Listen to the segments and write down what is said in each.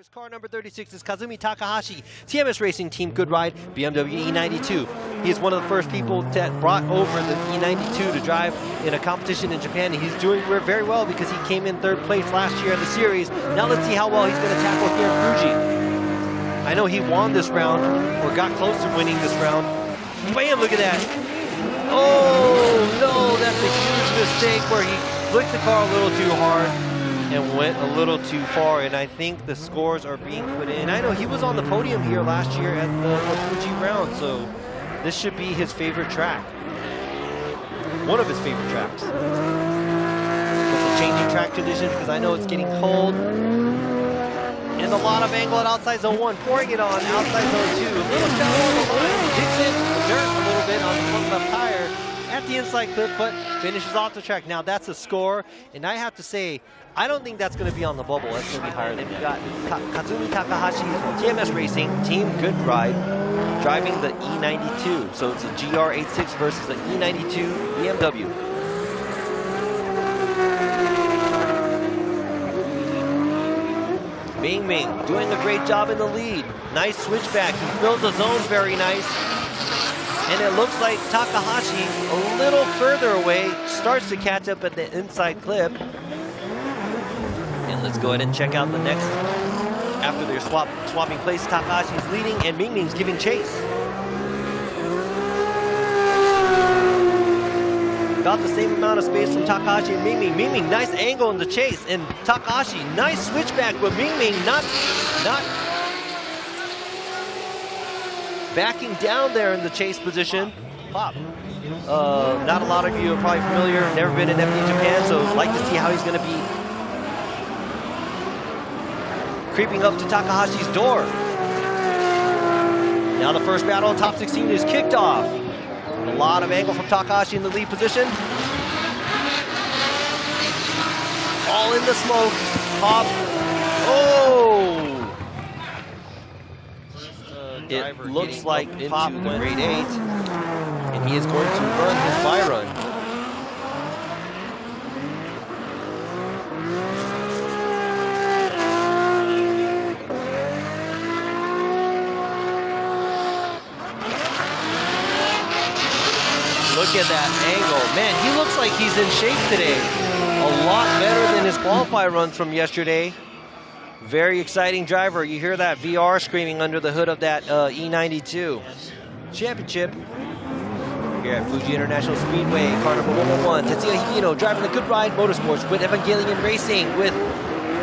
drivers. Car number 36 is Kazumi Takahashi, TMS Racing Team Good Ride, BMW E92. He is one of the first people that brought over the E92 to drive in a competition in Japan. He's doing very well because he came in third place last year in the series. Now let's see how well he's going to tackle here in Fuji. I know he won this round, or got close to winning this round. Bam, look at that. Oh, no, that's a huge mistake where he flicked the car a little too hard and went a little too far, and I think the scores are being put in. I know he was on the podium here last year at the Fuji round, so this should be his favorite track. One of his favorite tracks. With the changing track conditions, because I know it's getting cold. And a lot of angle at outside zone 1, pouring it on outside zone 2. A little shallow on the line, digs in the dirt a little bit on the front left tire at the inside clip, but finishes off the track. Now that's a score, and I have to say, I don't think that's going to be on the bubble. That's going to be higher than that. We've got Kazumi Takahashi from TMS Racing, Team Good Ride, driving the E92. So it's a GR86 versus the E92 BMW. Ming Ming doing a great job in the lead. Nice switchback. He filled the zones very nice. And it looks like Takahashi, a little further away, starts to catch up at the inside clip. And let's go ahead and check out the next. After they're swapping places, Takahashi's leading and Ming Ming's giving chase. About the same amount of space from Takahashi and Ming Ming. Ming Ming, nice angle in the chase. And Takahashi, nice switchback, but Ming Ming not backing down there in the chase position. Pop. Not a lot of you are probably familiar, never been in FD Japan, so I'd like to see how he's going to be creeping up to Takahashi's door. Now the first battle in top 16 is kicked off. A lot of angle from Takahashi in the lead position. All in the smoke. Pop. Oh! It looks like Pop went grade 8, and he is going to run his bye run. Look at that angle. Man, he looks like he's in shape today. A lot better than his qualify runs from yesterday. Very exciting driver. You hear that VR screaming under the hood of that E92 championship. Here at Fuji International Speedway, car number 111, Tetsuya Hibino driving the Good Ride Motorsports with Evangelion Racing, with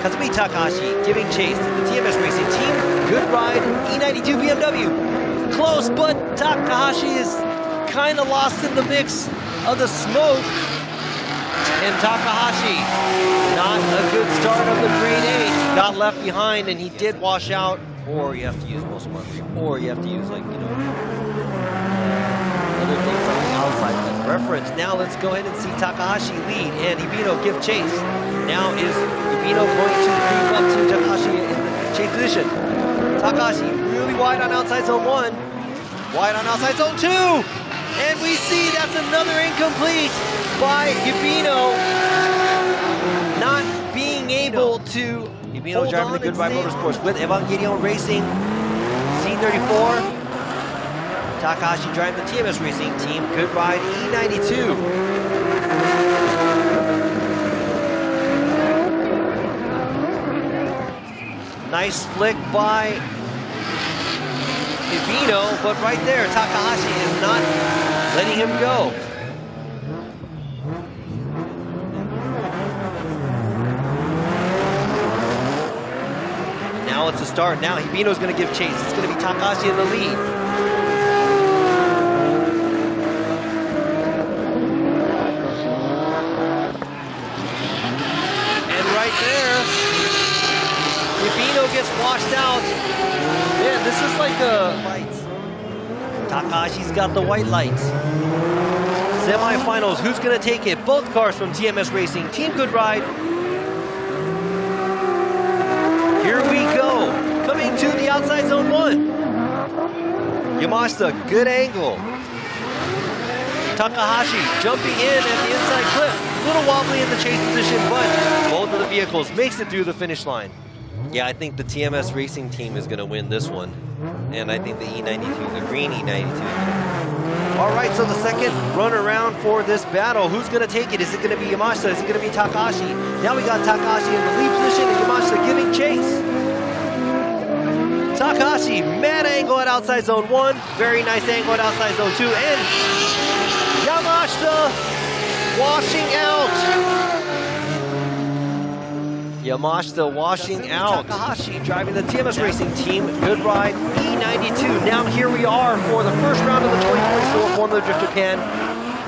Kazumi Takahashi giving chase to the TMS Racing Team Good Ride E92 BMW. Close, but Takahashi is kind of lost in the mix of the smoke. And Takahashi, not a good start of the grade 8. Got left behind, and he did wash out. Or you have to use most monthly. Or you have to use, like, you know, other things on the outside as reference. Now let's go ahead and see Takahashi lead and Hibino give chase. Now is Hibino going to creep up to Takahashi in the chase position? Takahashi really wide on outside zone 1. Wide on outside zone 2. And we see that's another incomplete by Hibino, not being able to Hibino driving the Good Ride Motorsports with Evangelion Racing, C34. Takahashi driving the TMS Racing Team Good Ride E92. Nice flick by Hibino, but right there, Takahashi is not letting him go. Now it's a start. Now Hibino's going to give chase. It's going to be Takahashi in the lead. And right there, Hibino gets washed out. Man, this is like a lights. Takahashi's got the white lights. Semi-finals, who's going to take it? Both cars from TMS Racing, Team Good Ride. Here we go. Coming to the outside zone 1. Yamashita, good angle. Takahashi jumping in at the inside clip. A little wobbly in the chase position, but both of the vehicles makes it through the finish line. Yeah, I think the TMS Racing team is going to win this one. And I think the E92, the green E92. All right, so the second run around for this battle. Who's going to take it? Is it going to be Yamashita? Is it going to be Takahashi? Now we got Takahashi in the lead position and Yamashita giving chase. Takahashi, mad angle at outside zone 1. Very nice angle at outside zone 2. And Yamashita washing out. Yamashita washing out. Takahashi driving the TMS Racing team. Good ride, E92. Now here we are for the first round of the 2024 Formula Drift Japan.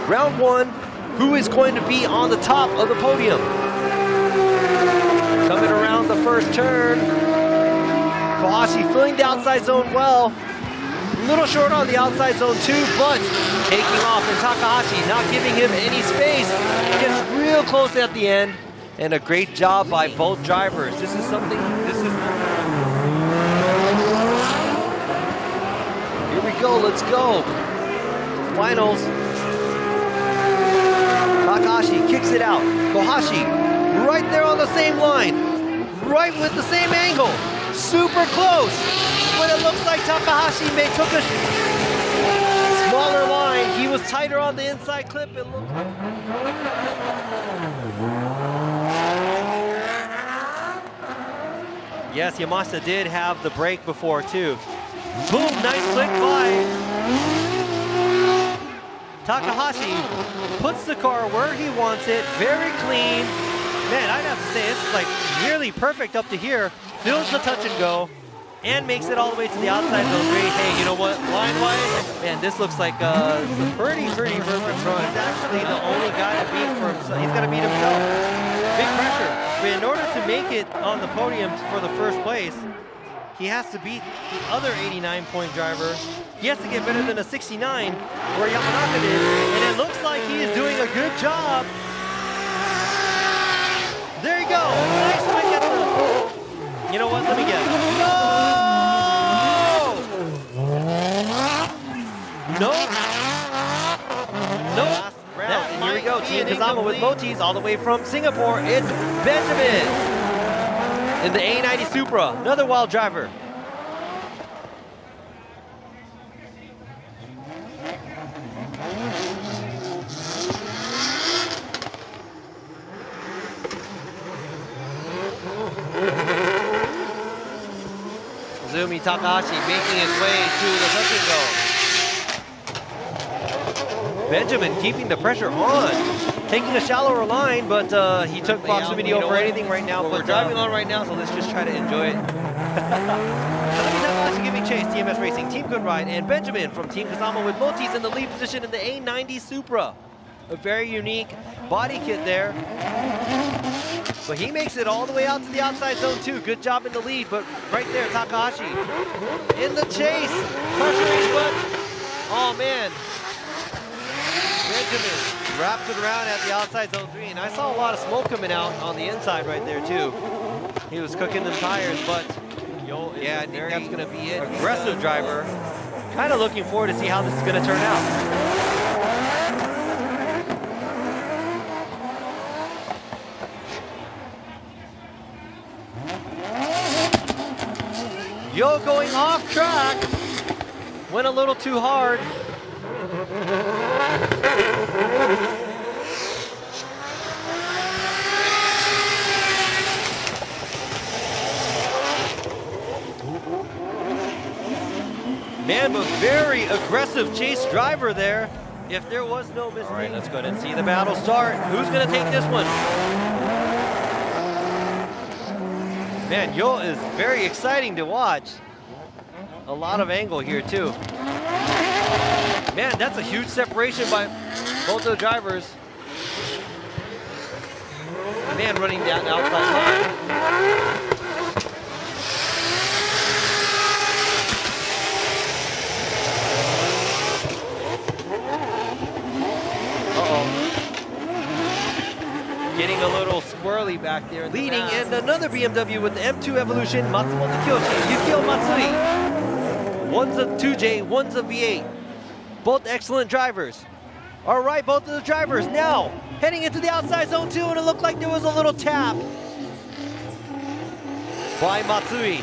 Round 1, who is going to be on the top of the podium? Coming around the first turn. Takahashi filling the outside zone well. A little short on the outside zone 2, but taking off. And Takahashi not giving him any space. Gets real close at the end. And a great job by both drivers. This is something, here we go, let's go. Finals. Takahashi kicks it out. Kohashi, right there on the same line. Right with the same angle. Super close. But it looks like Takahashi took a smaller line. He was tighter on the inside clip. It looked Yes, Yamashita did have the break before too. Boom, nice flick by. Takahashi puts the car where he wants it, very clean. Man, I'd have to say it's like nearly perfect up to here. Fills the touch and go, and makes it all the way to the outside zone 3. Hey, you know what, line-wise, man, this looks like a pretty perfect run. He's actually the only guy to beat for himself. He's got to beat himself. Big pressure. But in order to make it on the podium for the first place, he has to beat the other 89-point driver. He has to get better than a 69, where Yamanaka did, and it looks like he is doing a good job. There you go. Nice swing at the... You know what? Let me guess. No! No! And here we go, Team Kazama with Motis all the way from Singapore. It's Benjamin in the A90 Supra, another wild driver. Kazumi Takahashi making his way to the touch and go. Benjamin keeping the pressure on, taking a shallower line, but he took proximity over anything right now. But we're driving on right now, so let's just try to enjoy it. Takahashi giving chase, TMS Racing, Team Good Ride, and Benjamin from Team Kazama with Motis in the lead position in the A90 Supra. A very unique body kit there. But he makes it all the way out to the outside zone 2. Good job in the lead, but right there, Takahashi in the chase. Pressuring, but oh man. Benjamin wraps it around at the outside zone 3, and I saw a lot of smoke coming out on the inside right there too. He was cooking them tires, but yeah, I think that's going to be it. Aggressive driver. Kind of looking forward to see how this is going to turn out. Yo going off track. Went a little too hard. Man, but very aggressive chase driver there. If there was no mistake. All right, let's go ahead and see the battle start. Who's going to take this one? Man, Yo is very exciting to watch. A lot of angle here too. Man, that's a huge separation by both the drivers. Man running down the outside line. Getting a little squirrely back there. Leading, and another BMW with the M2 Evolution, Matsumoto Kiyoshi, Yukio Matsui. One's a 2J, one's a V8. Both excellent drivers. All right, both of the drivers now heading into the outside zone 2, and it looked like there was a little tap. by Matsui.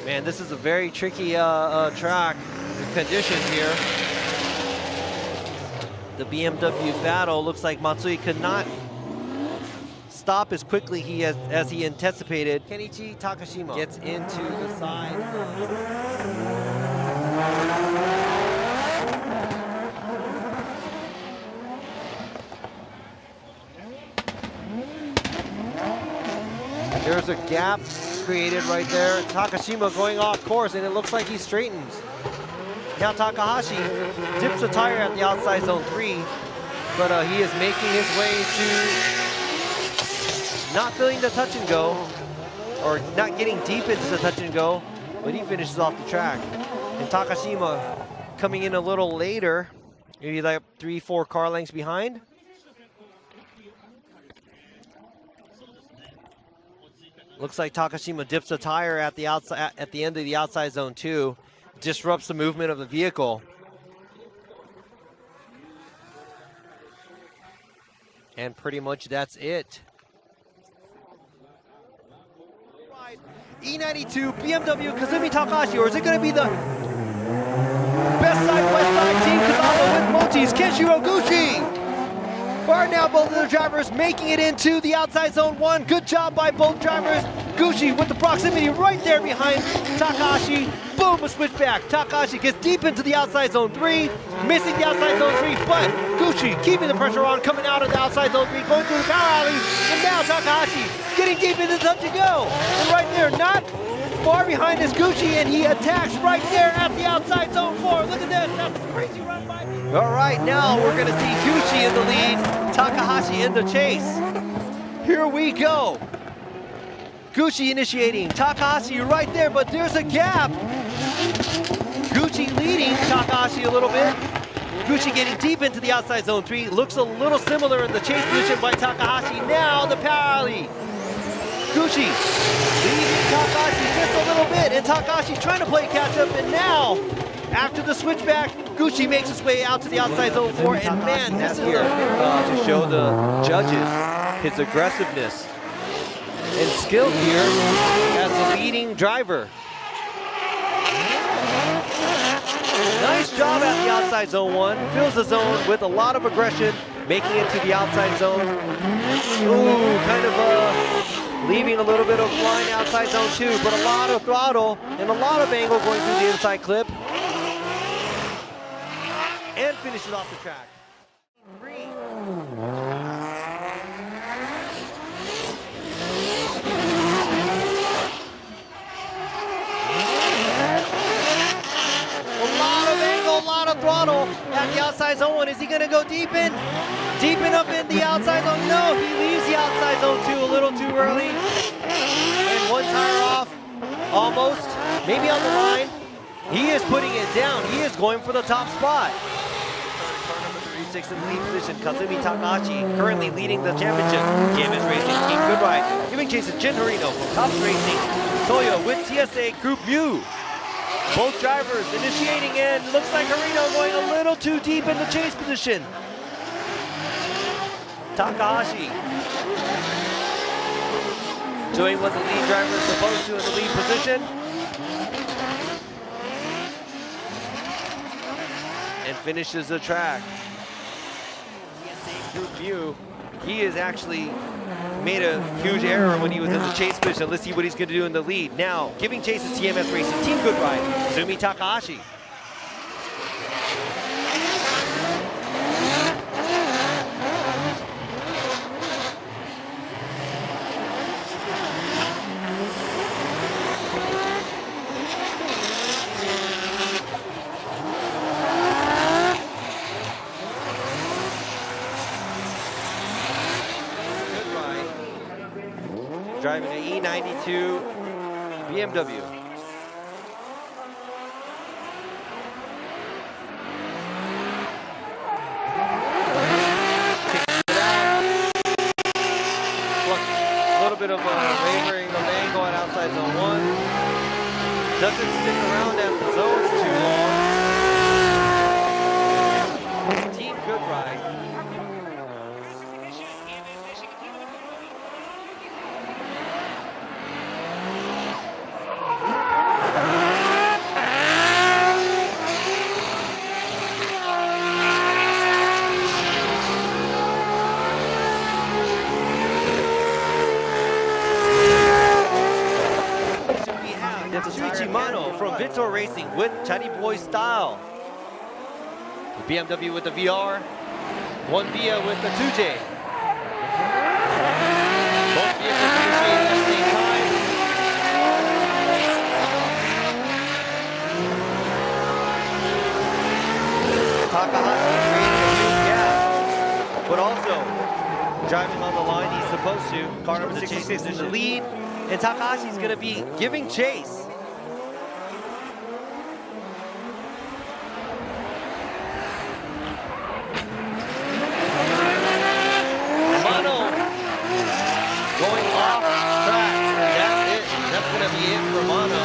Man, this is a very tricky track conditions here. The BMW battle looks like Matsui could not stop as quickly as he anticipated. Kenichi Takashima gets into the side. There's a gap created right there. Takashima going off course, and it looks like he straightens. Now Takahashi dips the tire at the outside zone 3, but he is making his way to not feeling the touch and go, or not getting deep into the touch and go, but he finishes off the track. And Takashima coming in a little later, maybe like 3-4 car lengths behind. Looks like Takashima dips the tire at the outside, at the end of the outside zone 2, disrupts the movement of the vehicle. And pretty much that's it. E92 BMW Kazumi Takahashi, or is it going to be the best side west side team Kazama with Motis Kenshiro Gucci? Are now both of the drivers making it into the outside zone 1. Good job by both drivers. Gucci with the proximity right there behind Takahashi. Boom, a switchback. Takahashi gets deep into the outside zone 3, missing the outside zone 3, but Gucci keeping the pressure on, coming out of the outside zone 3, going through the power alley, and now Takahashi getting deep into the touch and go. And right there, not far behind is Gucci, and he attacks right there at the outside zone 4. Look at this, that's a crazy run by me. All right, now we're gonna see Gucci in the lead, Takahashi in the chase. Here we go. Gucci initiating, Takahashi right there, but there's a gap. Gucci leading Takahashi a little bit. Gucci getting deep into the outside zone 3. Looks a little similar in the chase position by Takahashi. Now the power alley. Gucci leading Takahashi just a little bit, and Takahashi trying to play catch up, and now, after the switchback, Gucci makes his way out to the outside zone 4, and man, this is to show the judges his aggressiveness and skill here as the leading driver. Nice job at the outside zone 1, fills the zone with a lot of aggression, making it to the outside zone. Ooh, kind of leaving a little bit of line outside zone 2, but a lot of throttle and a lot of angle going through the inside clip. And finishes off the track. 3. A lot of throttle at the outside zone 1. Is he going to go deep enough in the outside zone? No, he leaves the outside zone 2 a little too early. And one tire off, almost, maybe on the line. He is putting it down. He is going for the top spot. Car number 36 in the lead position, Kazumi Takahashi, currently leading the championship. KMS Racing, Team Good Ride. Giving chase to Jin Harino from Tops Racing. Toyo with TSA Group Mu. Both drivers initiating in. Looks like Harino going a little too deep in the chase position. Takahashi doing what the lead driver is supposed to in the lead position. And finishes the track. Group Mu, he has actually made a huge error when he was in the chase position. Let's see what he's going to do in the lead. Now, giving chase is TMS Racing, Team Good Ride, Kazumi Takahashi. Driving an E92 BMW. A little bit of a wavering of angle at outside zone 1. Doesn't stick around at the zones too long. Team Good Ride. Keiichi Mano from Victor Racing with Chatty Boy style. The BMW with the VR. One Via with the 2J. Both vehicles initiating at the same time. Takahashi creating a huge gap, but also driving on the line he's supposed to. Car number 66 in the lead, and Takahashi's going to be giving chase. Going off track. That's it. That's going to be it for Mano.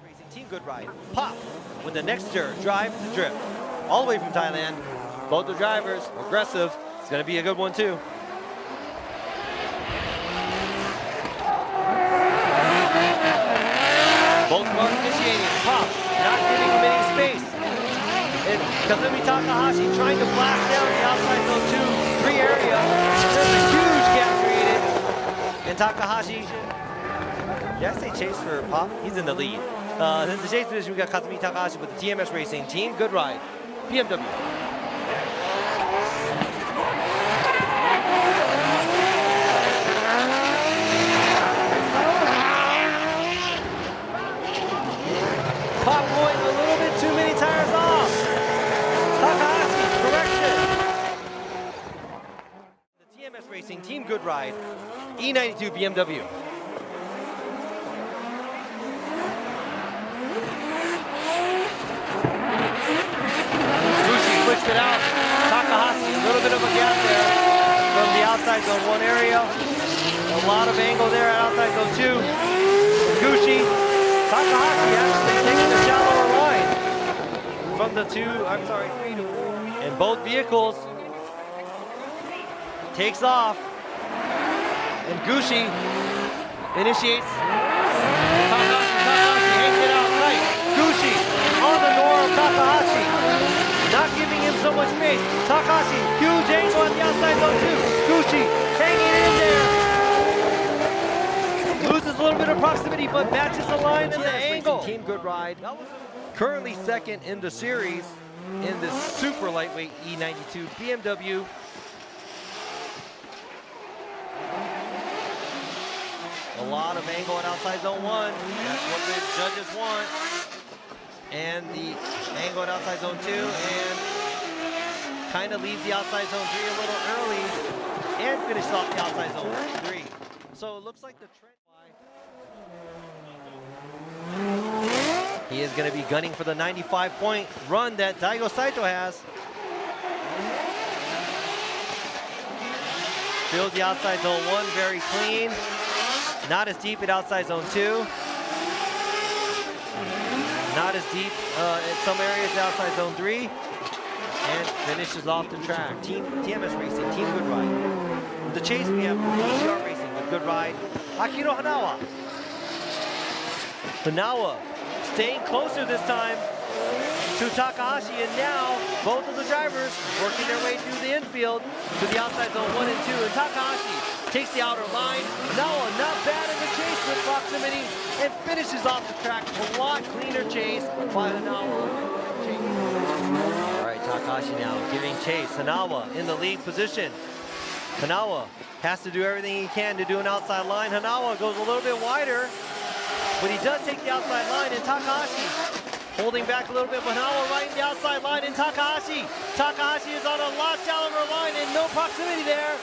Racing team, good ride. Pop with the next drive to drift. All the way from Thailand. Both the drivers, aggressive. It's going to be a good one too. Both cars initiating. Pop not giving him any space. And Kazumi Takahashi trying to blast down the outside zone 2-3 area. There's a huge gap created. And Takahashi, did I say chase for Pop? He's in the lead. In the chase position, we got Kazumi Takahashi with the TMS Racing team. Good ride. BMW. Pop going a little bit too many tires off. Takahashi, correction. The TMS Racing team, good ride. E92 BMW. Bushi switched it out. Takahashi, a little bit of a gap there from the outside zone 1 area. A lot of angle there at outside zone 2. Gucci. Takahashi actually taking the shallower line from the 3 to 4. And both vehicles takes off. And Gucci initiates. Takahashi hangs it out right. Gucci on the door of Takahashi. Not giving him so much space. Takahashi, huge angle on the outside zone 2. Gucci hanging in there. Loses a little bit of proximity, but matches the line and the angle. Team, good ride. Currently second in the series in this super lightweight E92 BMW. A lot of angle at outside zone 1. That's what the judges want. And the angle at outside zone 2, and kind of leaves the outside zone 3 a little early and finishes off the outside zone 3. So it looks like the trend. He is going to be gunning for the 95-point run that Daigo Saito has. Fills the outside zone 1 very clean. Not as deep at outside zone 2. Not as deep in some areas outside zone 3. And finishes off the track. Team TMS Racing, team good ride. With the chase we have TCR Racing with good ride. Akiro Hanawa. Hanawa staying closer this time to Takahashi, and now both of the drivers working their way through the infield to the outside zone 1 and 2. And Takahashi takes the outer line. Hanawa not bad in the chase with proximity and finishes off the track. A lot cleaner chase by Hanawa. All right, Takahashi now giving chase. Hanawa in the lead position. Hanawa has to do everything he can to do an outside line. Hanawa goes a little bit wider, but he does take the outside line, and Takahashi holding back a little bit, but Hanawa right in the outside line, and Takahashi is on a lot shallower line and no proximity there.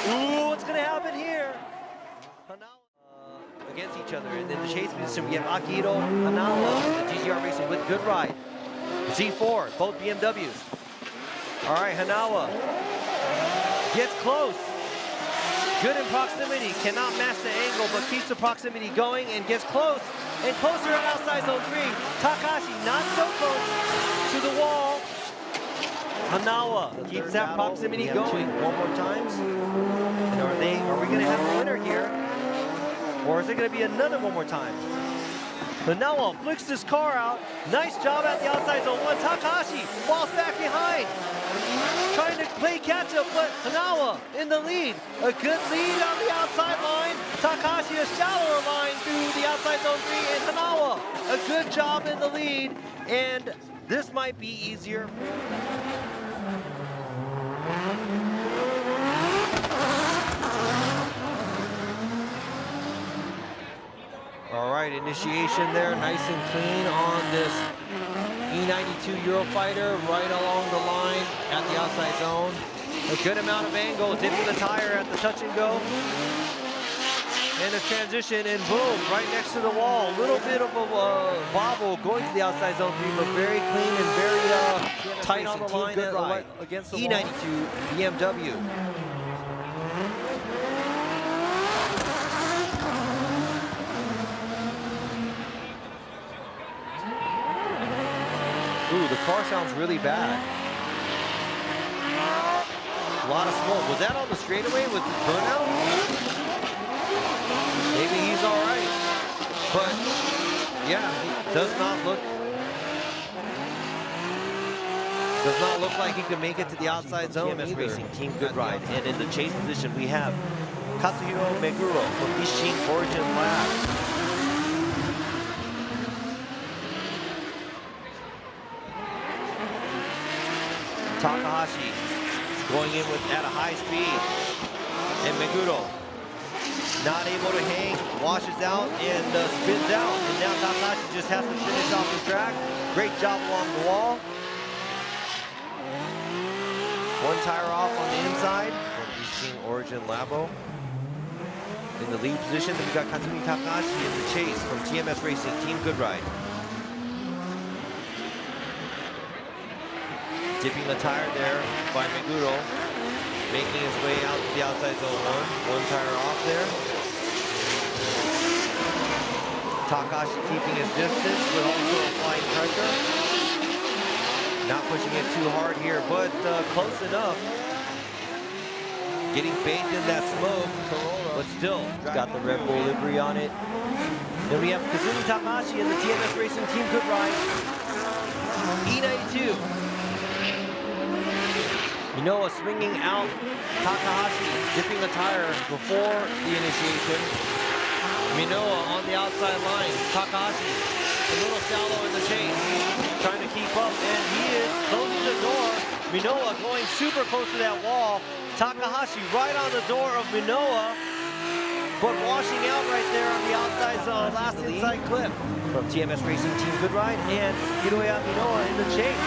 Ooh, what's gonna happen here? Hanawa against each other, and in the chase position we have Akihiro Hanawa, the GGR Racing with good ride. Z4, both BMWs. All right, Hanawa gets close. Good in proximity, cannot match the angle, but keeps the proximity going and gets close and closer at outside zone 3. Takahashi not so close to the wall. Hanawa keeps that proximity going. One more times. And are we going to have a winner here? Or is it going to be another one more time? Hanawa flicks this car out. Nice job at the outside zone 1. Takahashi falls back behind. Trying to play catch to put Hanawa in the lead. A good lead on the outside line. Takahashi a shallower line through the outside zone 3, and Hanawa a good job in the lead. And this might be easier. All right, initiation there, nice and clean on this E92 Eurofighter, right along the line at the outside zone. A good amount of angle, dipping the tire at the touch and go. And a transition, and boom, right next to the wall. A little bit of a bobble going to the outside zone 3, but very clean and very tight on the line. Good ride against the E92 BMW. Ooh, the car sounds really bad. A lot of smoke. Was that on the straightaway with the burnout? Maybe he's all right. But, yeah, he does not look like he can make it to the outside zone. TMS Racing Team Good Ride. And in the chase position, we have Katsuhiro Meguro from Ishin Origin Lab. Takahashi going in at a high speed, and Meguro not able to hang, washes out and spins out, and now Takahashi just has to finish off the track. Great job along the wall. One tire off on the inside from Ishin Origin Labo. In the lead position, then we got Kazumi Takahashi in the chase from TMS Racing Team Good Ride. Dipping the tire there by Meguro, making his way out to the outside zone 1. One tire off there. Takahashi keeping his distance, but also applying pressure. Not pushing it too hard here, but close enough. Getting bathed in that smoke, but still got the Red Bull livery on it. Then we have Kazumi Takahashi in the TMS Racing Team Good Ride. E92. Minoa swinging out, Takahashi dipping the tire before the initiation. Minoa on the outside line, Takahashi a little shallow in the chase, trying to keep up, and he is closing the door. Minoa going super close to that wall. Takahashi right on the door of Minoa, but washing out right there on the outside zone. Last inside clip from TMS Racing Team Good Ride, and Hiroya Minoa in the chase.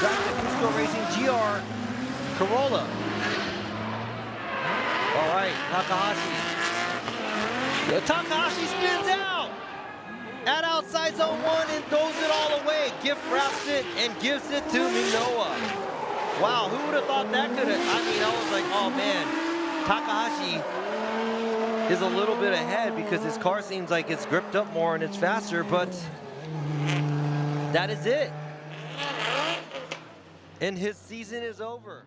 Driving the Cusco Racing GR Corolla. All right, Takahashi. Yeah, Takahashi spins out at outside zone 1 and throws it all away. Gift wraps it and gives it to Minoa. Wow, who would have thought that could have? I mean, I was like, oh man, Takahashi is a little bit ahead because his car seems like it's gripped up more and it's faster, but that is it. And his season is over.